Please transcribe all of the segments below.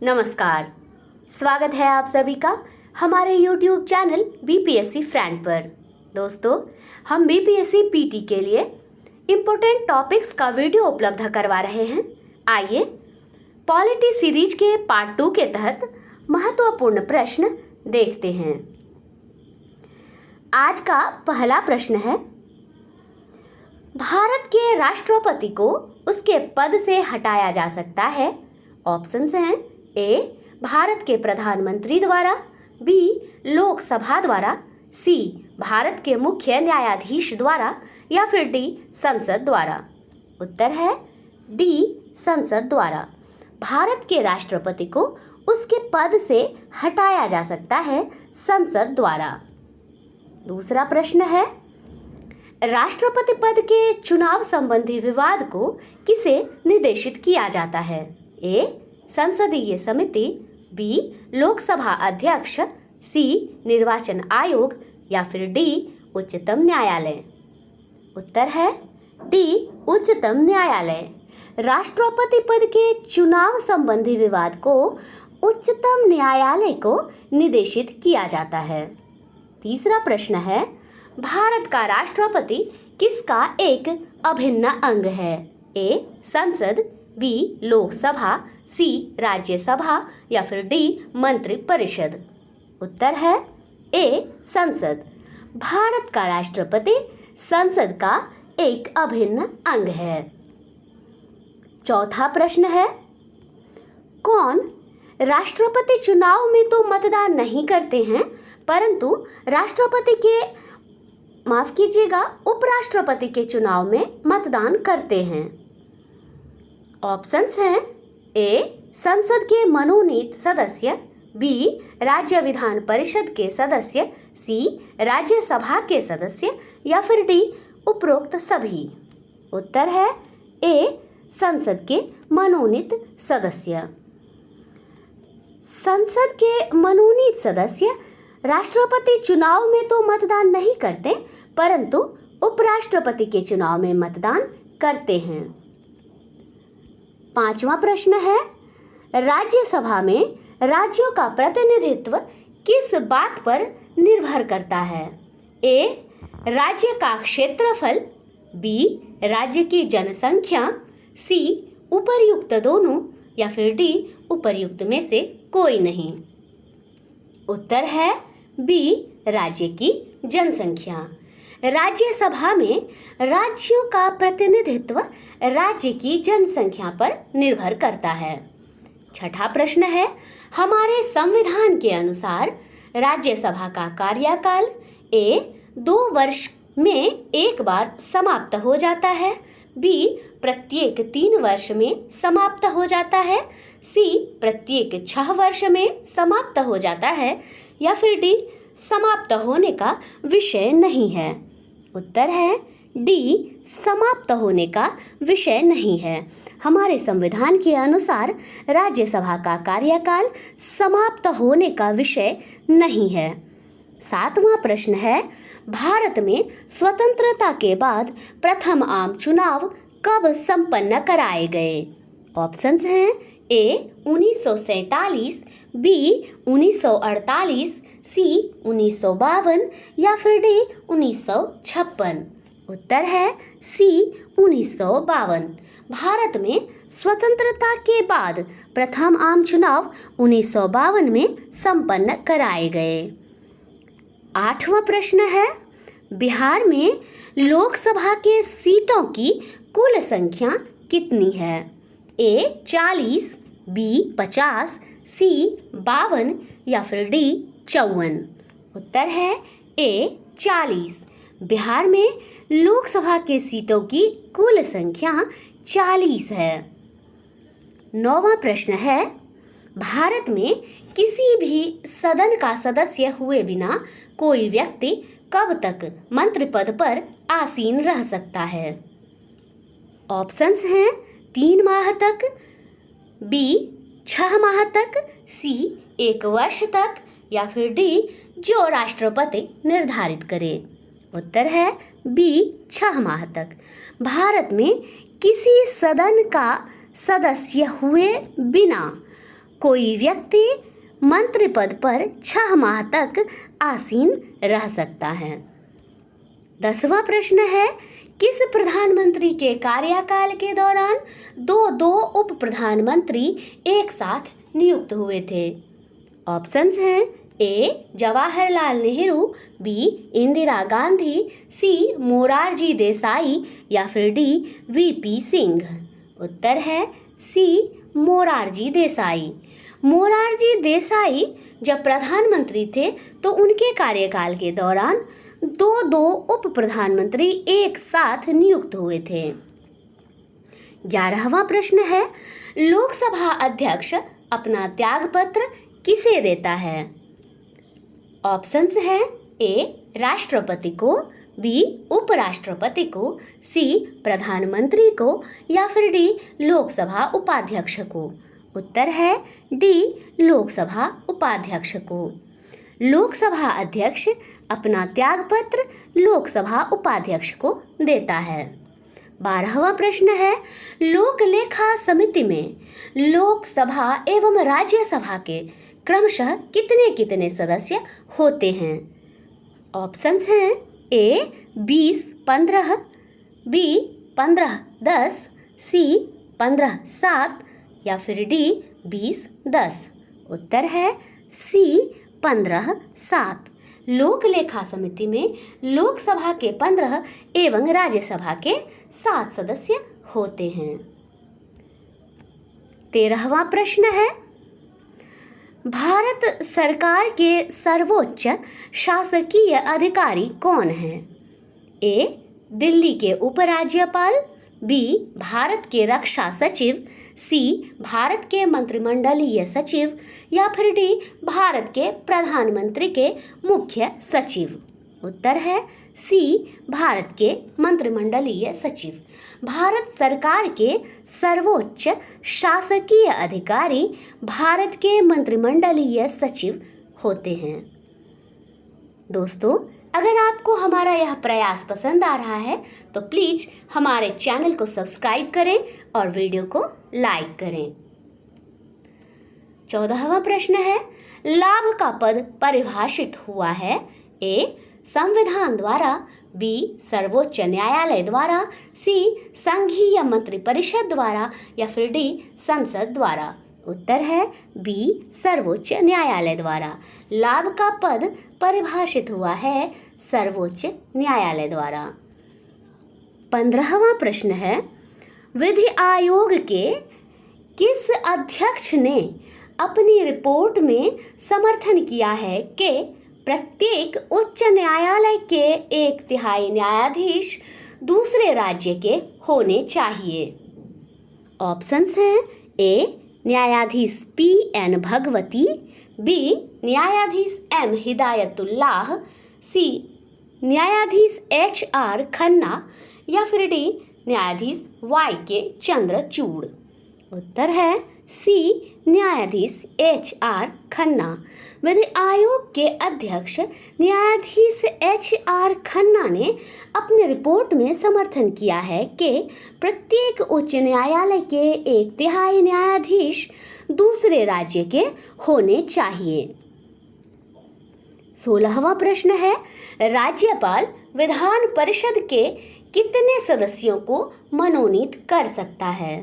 नमस्कार। स्वागत है आप सभी का हमारे YouTube चैनल बीपीएससी फ्रेंड पर। दोस्तों, हम बीपीएससी पीटी के लिए इम्पोर्टेंट टॉपिक्स का वीडियो उपलब्ध करवा रहे हैं। आइए पॉलिटी सीरीज के पार्ट 2 के तहत महत्वपूर्ण प्रश्न देखते हैं। आज का पहला प्रश्न है, भारत के राष्ट्रपति को उसके पद से हटाया जा सकता है। ऑप्शंस हैं ए भारत के प्रधानमंत्री द्वारा, बी लोकसभा द्वारा, सी भारत के मुख्य न्यायाधीश द्वारा या फिर डी संसद द्वारा। उत्तर है डी संसद द्वारा। भारत के राष्ट्रपति को उसके पद से हटाया जा सकता है संसद द्वारा। दूसरा प्रश्न है, राष्ट्रपति पद के चुनाव संबंधी विवाद को किसे निर्देशित किया जाता है? ए संसदीय समिति, बी लोकसभा अध्यक्ष, सी निर्वाचन आयोग या फिर डी उच्चतम न्यायालय। उत्तर है डी उच्चतम न्यायालय। राष्ट्रपति पद के चुनाव संबंधी विवाद को उच्चतम न्यायालय को निर्देशित किया जाता है। तीसरा प्रश्न है, भारत का राष्ट्रपति किसका एक अभिन्न अंग है? ए संसद, बी लोकसभा, सी राज्यसभा या फिर डी मंत्रिपरिषद। उत्तर है ए संसद। भारत का राष्ट्रपति संसद का एक अभिन्न अंग है। चौथा प्रश्न है, कौन राष्ट्रपति चुनाव में तो मतदान नहीं करते हैं परंतु उपराष्ट्रपति के चुनाव में मतदान करते हैं? ऑप्शंस हैं ए संसद के मनोनीत सदस्य, बी राज्य विधान परिषद के सदस्य, सी राज्यसभा के सदस्य या फिर डी उपरोक्त सभी। उत्तर है ए संसद के मनोनीत सदस्य। संसद के मनोनीत सदस्य राष्ट्रपति चुनाव में तो मतदान नहीं करते परंतु उपराष्ट्रपति के चुनाव में मतदान करते हैं। पांचवा प्रश्न है, राज्यसभा में राज्यों का प्रतिनिधित्व किस बात पर निर्भर करता है? ए राज्य का क्षेत्रफल, बी राज्य की जनसंख्या, सी उपर्युक्त दोनों या फिर डी उपर्युक्त में से कोई नहीं। उत्तर है बी राज्य की जनसंख्या। राज्यसभा में राज्यों का प्रतिनिधित्व राज्य की जनसंख्या पर निर्भर करता है। छठा प्रश्न है, हमारे संविधान के अनुसार राज्यसभा का कार्यकाल ए 2 वर्ष में एक बार समाप्त हो जाता है, बी प्रत्येक 3 वर्ष में समाप्त हो जाता है, सी प्रत्येक 6 वर्ष में समाप्त हो जाता है या फिर डी समाप्त होने का विषय नहीं है। उत्तर है डी समाप्त होने का विषय नहीं है। हमारे संविधान के अनुसार राज्यसभा का कार्यकाल समाप्त होने का विषय नहीं है। सातवां प्रश्न है, भारत में स्वतंत्रता के बाद प्रथम आम चुनाव कब संपन्न कराए गए? ऑप्शंस हैं ए 1947, बी 1948, सी 1952 या फिर डी 1956। उत्तर है सी 1952। भारत में स्वतंत्रता के बाद प्रथम आम चुनाव 1952 में संपन्न कराए गए। आठवां प्रश्न है, बिहार में लोकसभा के सीटों की कुल संख्या कितनी है? ए 40, बी 50, सी 52 या फिर डी 54। उत्तर है ए 40। बिहार में लोकसभा के सीटों की कुल संख्या 40 है। 9वां प्रश्न है, भारत में किसी भी सदन का सदस्य हुए बिना कोई व्यक्ति कब तक मंत्री पद पर आसीन रह सकता है? ऑप्शंस हैं 3 माह तक, बी 6 माह तक, सी 1 वर्ष तक या फिर डी जो राष्ट्रपति निर्धारित करे। उत्तर है बी 6 माह तक। भारत में किसी सदन का सदस्य हुए बिना कोई व्यक्ति मंत्री पद पर 6 माह तक आसीन रह सकता है। 10वां प्रश्न है, किस प्रधानमंत्री के कार्यकाल के दौरान दो उप प्रधानमंत्री एक साथ नियुक्त हुए थे? ऑप्शंस हैं ए जवाहरलाल नेहरू, बी इंदिरा गांधी, सी मोरारजी देसाई या फिर डी वीपी सिंह। उत्तर है सी मोरारजी देसाई। मोरारजी देसाई जब प्रधानमंत्री थे तो उनके कार्यकाल के दौरान दो उप प्रधानमंत्री एक साथ नियुक्त हुए थे। 11वां प्रश्न है, लोकसभा अध्यक्ष अपना त्यागपत्र किसे देता है? ऑप्शंस हैं ए राष्ट्रपति को, बी उपराष्ट्रपति को, सी प्रधानमंत्री को या फिर डी लोकसभा उपाध्यक्ष को। उत्तर है डी लोकसभा उपाध्यक्ष को। लोकसभा अध्यक्ष अपना त्यागपत्र लोकसभा उपाध्यक्ष को देता है। 12वां प्रश्न है, लोक लेखा समिति में लोकसभा एवं राज्यसभा के क्रमशः कितने कितने सदस्य होते हैं? ऑप्शंस हैं ए 20-15, बी 15-10, सी 15-7 या फिर डी 20-10। उत्तर है सी 15-7। लोक लेखा समिति में लोकसभा के 15 एवं राज्यसभा के 7 सदस्य होते हैं। 13वां प्रश्न है, भारत सरकार के सर्वोच्च शासकीय अधिकारी कौन है? ए दिल्ली के उपराज्यपाल, बी भारत के रक्षा सचिव, सी भारत के मंत्रिमंडलीय सचिव या फिर डी भारत के प्रधानमंत्री के मुख्य सचिव। उत्तर है सी भारत के मंत्रिमंडलीय सचिव। भारत सरकार के सर्वोच्च शासकीय अधिकारी भारत के मंत्रिमंडलीय सचिव होते हैं। दोस्तों, अगर आपको हमारा यह प्रयास पसंद आ रहा है तो प्लीज़ हमारे चैनल को सब्सक्राइब करें और वीडियो को लाइक करें। 14वां प्रश्न है, लाभ का पद परिभाषित हुआ है ए संविधान द्वारा, बी सर्वोच्च न्यायालय द्वारा, सी संघीय मंत्रिपरिषद द्वारा या फिर डी संसद द्वारा। उत्तर है बी सर्वोच्च न्यायालय द्वारा। लाभ का पद परिभाषित हुआ है सर्वोच्च न्यायालय द्वारा। 15वां प्रश्न है, विधि आयोग के किस अध्यक्ष ने अपनी रिपोर्ट में समर्थन किया है कि प्रत्येक उच्च न्यायालय के 1/3 न्यायाधीश दूसरे राज्य के होने चाहिए? ऑप्शंस हैं ए न्यायाधीश PN भगवती, बी न्यायाधीश M हिदायतुल्लाह, सी न्यायाधीश HR खन्ना या फिर डी न्यायाधीश YK चंद्रचूड़। उत्तर है सी न्यायाधीश HR खन्ना। विधि आयोग के अध्यक्ष न्यायाधीश HR खन्ना ने अपनी रिपोर्ट में समर्थन किया है कि प्रत्येक उच्च न्यायालय के 1/3 न्यायाधीश दूसरे राज्य के होने चाहिए। 16वां प्रश्न है, राज्यपाल विधान परिषद के कितने सदस्यों को मनोनीत कर सकता है?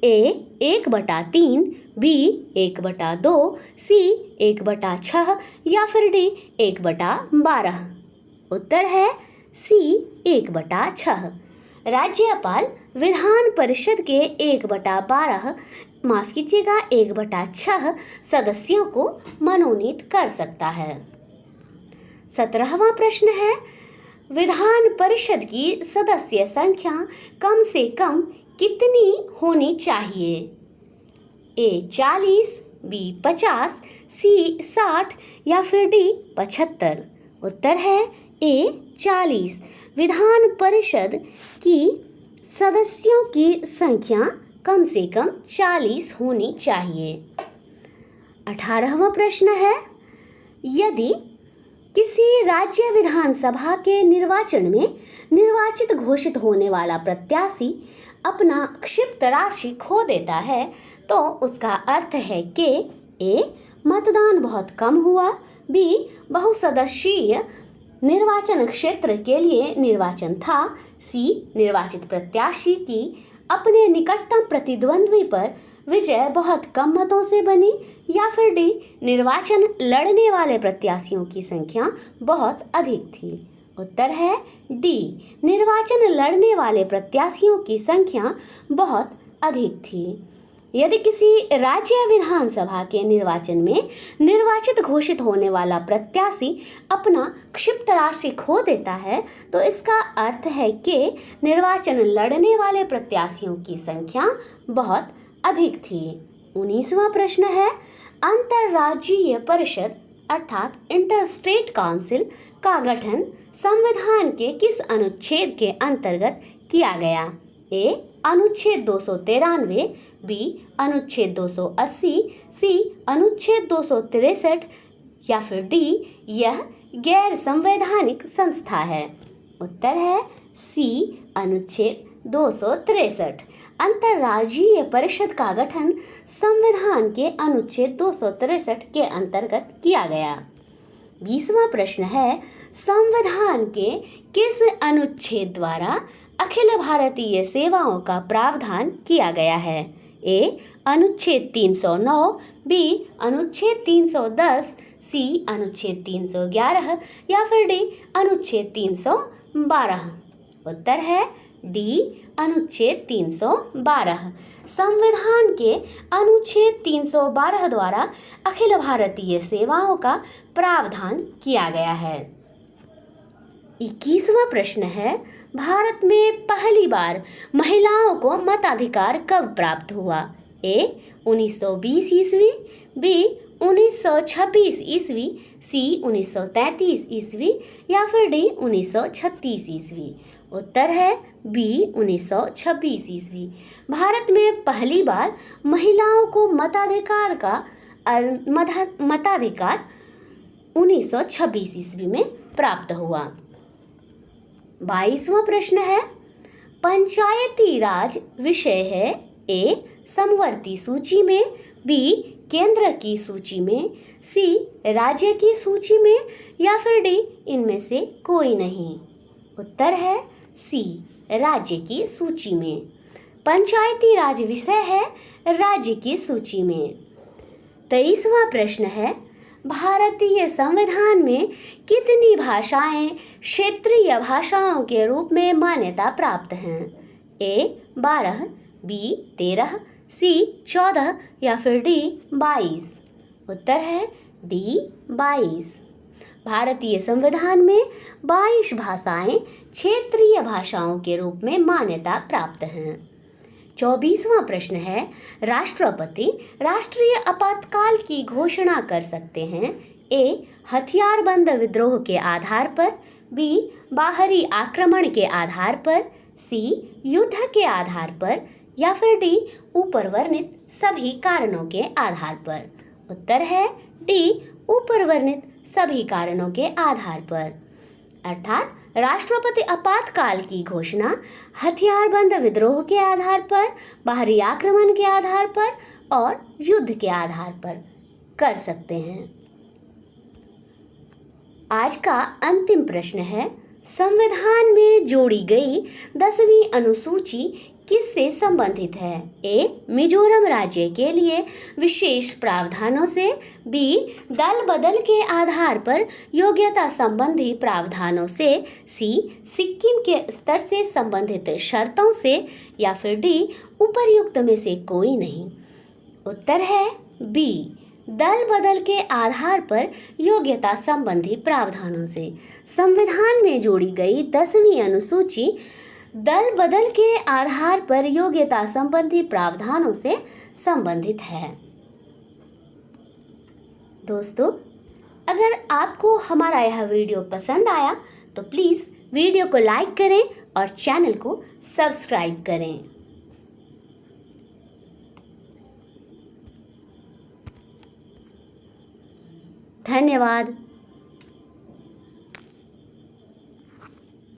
ए 1/3, बी 1/2, सी 1/6 या फिर डी 1/12। उत्तर है सी 1/6। राज्यपाल विधान परिषद के 1/12 माफ कीजिएगा 1/6 सदस्यों को मनोनीत कर सकता है। 17वां प्रश्न है, विधान परिषद की सदस्य संख्या कम से कम कितनी होनी चाहिए? ए 40, बी 50, सी 60 या फिर डी 75। उत्तर है ए 40। विधान परिषद की सदस्यों की संख्या कम से कम 40 होनी चाहिए। 18वां प्रश्न है, यदि किसी राज्य विधानसभा के निर्वाचन में निर्वाचित घोषित होने वाला प्रत्याशी अपना क्षिप्त राशि खो देता है तो उसका अर्थ है कि ए. मतदान बहुत कम हुआ, बी. बहुसदस्यीय निर्वाचन क्षेत्र के लिए निर्वाचन था, सी. निर्वाचित प्रत्याशी की अपने निकटतम प्रतिद्वंद्वी पर विजय बहुत कम मतों से बनी, या फिर डी. निर्वाचन लड़ने वाले प्रत्याशियों की संख्या बहुत अधिक थी। उत्तर है डी. निर्वाचन लड़ने वाले प्रत्याशियों की संख्या बहुत अधिक थी। यदि किसी राज्य विधानसभा के निर्वाचन में निर्वाचित घोषित होने वाला प्रत्याशी अपना क्षिप्त राशि खो देता है तो इसका अर्थ है कि निर्वाचन लड़ने वाले प्रत्याशियों की संख्या बहुत अधिक थी। 19वां प्रश्न है, अंतर्राज्यीय परिषद अर्थात इंटरस्टेट काउंसिल का गठन संविधान के किस अनुच्छेद के अंतर्गत किया गया? ए. अनुच्छेद 293, बी. अनुच्छेद 280, सी. अनुच्छेद 263 या फिर डी. यह गैर संवैधानिक संस्था है। उत्तर है सी. अनुच्छेद 263। अंतर्राज्यीय परिषद का गठन संविधान के अनुच्छेद 263 के अंतर्गत किया गया। 20वां प्रश्न है, संविधान के किस अनुच्छेद द्वारा अखिल भारतीय सेवाओं का प्रावधान किया गया है? ए. अनुच्छेद 309, बी. अनुच्छेद 310, सी. अनुच्छेद 311 या फिर डी. अनुच्छेद 312। उत्तर है डी. अनुच्छेद 312। संविधान के अनुच्छेद 312 द्वारा अखिल भारतीय सेवाओं का प्रावधान किया गया है। 21वां प्रश्न है, भारत में पहली बार महिलाओं को मताधिकार कब प्राप्त हुआ? ए. 1920 ईस्वी, बी. 1926 ईस्वी, सी. 1933 ईस्वी या फिर डी. 1936 ईस्वी। उत्तर है बी. 1926 ईस्वी। भारत में पहली बार महिलाओं को मताधिकार 1926 ईस्वी में प्राप्त हुआ। 22वां प्रश्न है, पंचायती राज विषय है ए. समवर्ती सूची में, बी. केंद्र की सूची में, सी. राज्य की सूची में या फिर डी. इनमें से कोई नहीं। उत्तर है सी. राज्य की सूची में। पंचायती राज विषय है राज्य की सूची में। 23वां प्रश्न है, भारतीय संविधान में कितनी भाषाएं क्षेत्रीय भाषाओं के रूप में मान्यता प्राप्त हैं? ए. 12, बी. 13, सी. 14 या फिर डी. 22। उत्तर है डी. 22। भारतीय संविधान में 22 भाषाएं क्षेत्रीय भाषाओं के रूप में मान्यता प्राप्त हैं। 24वां प्रश्न है, राष्ट्रपति राष्ट्रीय आपातकाल की घोषणा कर सकते हैं? ए. हथियारबंद विद्रोह के आधार पर, बी. बाहरी आक्रमण के आधार पर, सी. युद्ध के आधार पर या फिर डी. ऊपर वर्णित सभी कारणों के आधार पर। उत्तर है डी. ऊपर वर्णित सभी कारणों के आधार पर। अर्थात राष्ट्रपति आपातकाल की घोषणा हथियारबंद विद्रोह के आधार पर, बाहरी आक्रमण के आधार पर और युद्ध के आधार पर कर सकते हैं। आज का अंतिम प्रश्न है, संविधान में जोड़ी गई 10वीं अनुसूची किससे संबंधित है? ए. मिजोरम राज्य के लिए विशेष प्रावधानों से, बी. दल बदल के आधार पर योग्यता संबंधी प्रावधानों से, सी. सिक्किम के स्तर से संबंधित शर्तों से या फिर डी. उपर्युक्त में से कोई नहीं। उत्तर है बी. दल बदल के आधार पर योग्यता संबंधी प्रावधानों से। संविधान में जोड़ी गई 10वीं अनुसूची दल बदल के आधार पर योग्यता संबंधी प्रावधानों से संबंधित है। दोस्तों, अगर आपको हमारा यह वीडियो पसंद आया तो प्लीज़ वीडियो को लाइक करें और चैनल को सब्सक्राइब करें। धन्यवाद।